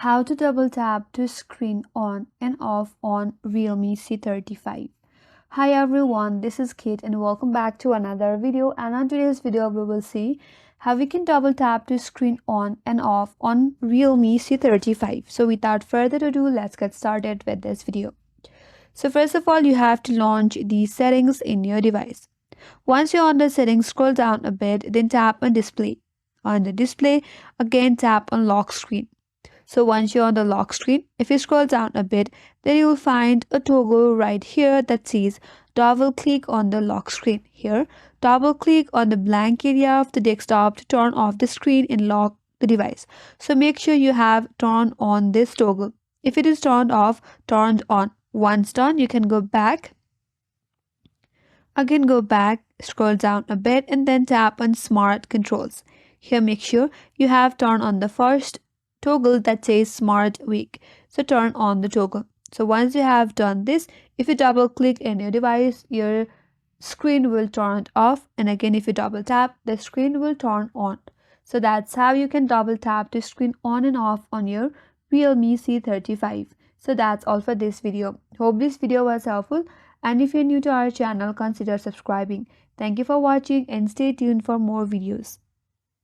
How to double tap to screen on and off on Realme C35. Hi everyone, this is Kate and welcome back to another video, and on today's video we will see how we can double tap to screen on and off on Realme C35. So without further ado, let's get started with this video. So first of all, you have to launch the settings in your device. Once you're on the settings, scroll down a bit, then tap on display. On the display, again tap on lock screen. So once you're on the lock screen, if you scroll down a bit, then you will find a toggle right here that says double click on the lock screen. Here, double click on the blank area of the desktop to turn off the screen and lock the device. So make sure you have turned on this toggle. If it is turned off, turned on. Once done, you can go back. Again, go back, scroll down a bit, and then tap on Smart Controls. Here, make sure you have turned on the first toggle that says Smart Wake. So turn on the toggle. So once you have done this, if you double click in your device, your screen will turn off, and again if you double tap, the screen will turn on. So that's how you can double tap to screen on and off on your Realme C35. So that's all for this video. Hope this video was helpful, and if you're new to our channel, consider subscribing. Thank you for watching and stay tuned for more videos.